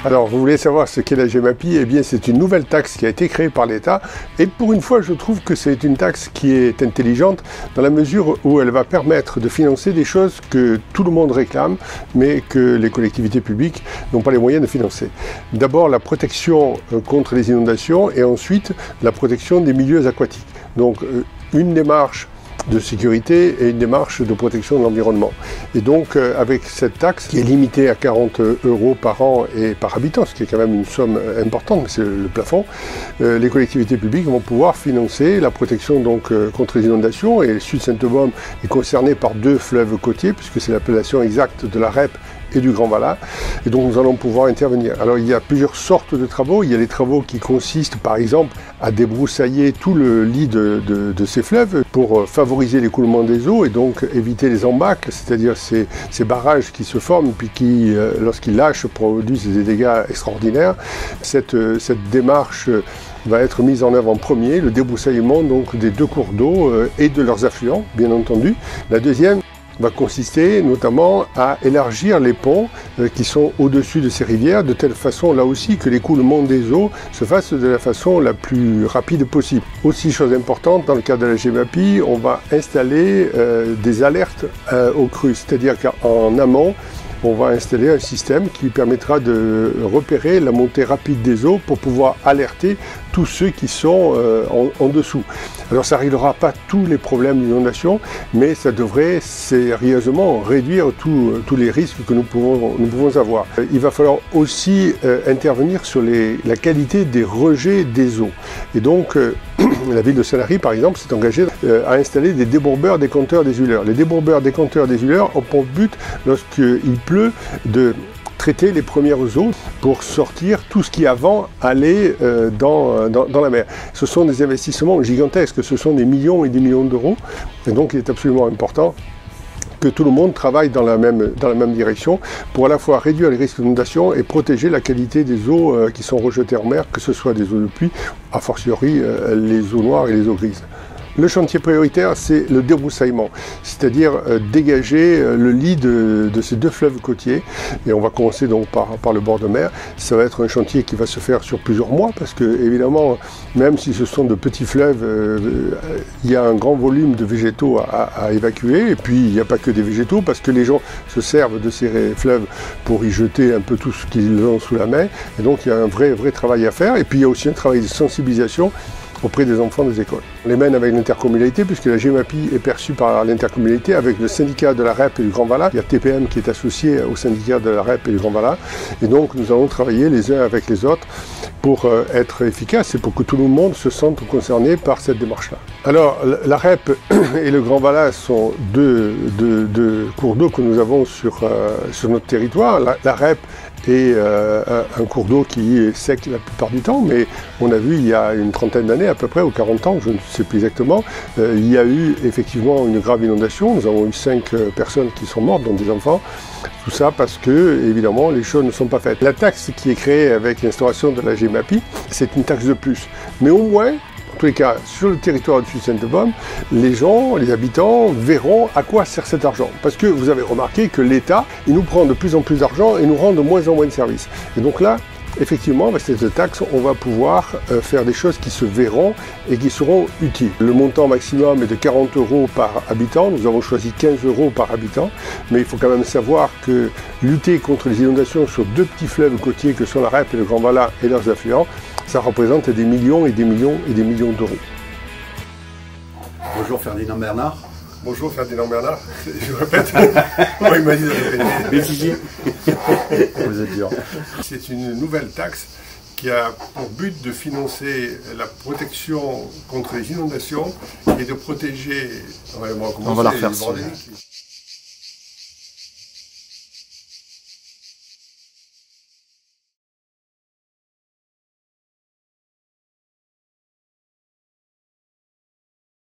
Alors, vous voulez savoir ce qu'est la GEMAPI? Eh bien, c'est une nouvelle taxe qui a été créée par l'État. Et pour une fois, je trouve que c'est une taxe qui est intelligente dans la mesure où elle va permettre de financer des choses que tout le monde réclame, mais que les collectivités publiques n'ont pas les moyens de financer. D'abord, la protection contre les inondations et ensuite la protection des milieux aquatiques. Donc, une démarche de sécurité et une démarche de protection de l'environnement. Et donc, avec cette taxe qui est limitée à 40 € par an et par habitant, ce qui est quand même une somme importante, mais c'est le plafond, les collectivités publiques vont pouvoir financer la protection donc, contre les inondations. Et le Sud-Sainte-Baume est concerné par 2 fleuves côtiers, puisque c'est l'appellation exacte de la REP et du Grand Vallat, et donc nous allons pouvoir intervenir. Alors il y a plusieurs sortes de travaux. Il y a les travaux qui consistent par exemple à débroussailler tout le lit de ces fleuves pour favoriser l'écoulement des eaux et donc éviter les embâcles, c'est-à-dire ces barrages qui se forment puis qui, lorsqu'ils lâchent, produisent des dégâts extraordinaires. Cette démarche va être mise en œuvre en premier, le débroussaillement donc des 2 cours d'eau et de leurs affluents, bien entendu. La deuxième va consister notamment à élargir les ponts qui sont au-dessus de ces rivières, de telle façon là aussi que l'écoulement des eaux se fasse de la façon la plus rapide possible. Aussi, chose importante, dans le cadre de la GEMAPI, on va installer des alertes aux crues, c'est-à-dire qu'en amont, on va installer un système qui permettra de repérer la montée rapide des eaux pour pouvoir alerter tous ceux qui sont en dessous. Alors ça ne réglera pas tous les problèmes d'inondation, mais ça devrait sérieusement réduire tous les risques que nous pouvons avoir. Il va falloir aussi intervenir sur la qualité des rejets des eaux. Et donc, la ville de Sanary, par exemple, s'est engagée à installer des débourbeurs décompteurs désuleurs. Les débourbeurs décompteurs désuleurs ont pour but, lorsqu'il pleut, de traiter les premières eaux pour sortir tout ce qui avant allait dans la mer. Ce sont des investissements gigantesques, ce sont des millions et des millions d'euros, et donc il est absolument important que tout le monde travaille dans la même direction pour à la fois réduire les risques d'inondation et protéger la qualité des eaux qui sont rejetées en mer, que ce soit des eaux de pluie, a fortiori les eaux noires et les eaux grises. Le chantier prioritaire, c'est le débroussaillement, c'est-à-dire dégager le lit de ces 2 fleuves côtiers. Et on va commencer donc par le bord de mer. Ça va être un chantier qui va se faire sur plusieurs mois, parce que évidemment, même si ce sont de petits fleuves, il y a un grand volume de végétaux à évacuer. Et puis, il n'y a pas que des végétaux, parce que les gens se servent de ces fleuves pour y jeter un peu tout ce qu'ils ont sous la main. Et donc, il y a un vrai travail à faire. Et puis, il y a aussi un travail de sensibilisation auprès des enfants des écoles. On les mène avec l'intercommunalité, puisque la GEMAPI est perçue par l'intercommunalité avec le syndicat de la REP et du Grand Vallat. Il y a TPM qui est associé au syndicat de la REP et du Grand Vallat. Et donc nous allons travailler les uns avec les autres pour être efficaces et pour que tout le monde se sente concerné par cette démarche-là. Alors la REP et le Grand Vallat sont deux cours d'eau que nous avons sur notre territoire. La REP est un cours d'eau qui est sec la plupart du temps, mais on a vu il y a une trentaine d'années à peu près, ou 40 ans, je ne sais plus exactement, il y a eu effectivement une grave inondation. Nous avons eu 5 personnes qui sont mortes, dont des enfants. Tout ça parce que, évidemment, les choses ne sont pas faites. La taxe qui est créée avec l'instauration de la GEMAPI, c'est une taxe de plus. Mais au moins, en tous les cas, sur le territoire du Sud-Sainte-Baume, les gens, les habitants verront à quoi sert cet argent. Parce que vous avez remarqué que l'État, il nous prend de plus en plus d'argent et nous rend de moins en moins de services. Et donc là, effectivement, avec cette taxe, on va pouvoir faire des choses qui se verront et qui seront utiles. Le montant maximum est de 40 € par habitant. Nous avons choisi 15 € par habitant. Mais il faut quand même savoir que lutter contre les inondations sur 2 petits fleuves côtiers que sont la REP et le Grand Vallat et leurs affluents, ça représente des millions et des millions et des millions d'euros. Bonjour Ferdinand Bernard. Bonjour Ferdinand Bernard, je répète, moi il m'a dit de répéter. Vous êtes dur. C'est une nouvelle taxe qui a pour but de financer la protection contre les inondations et de protéger, on va la refaire.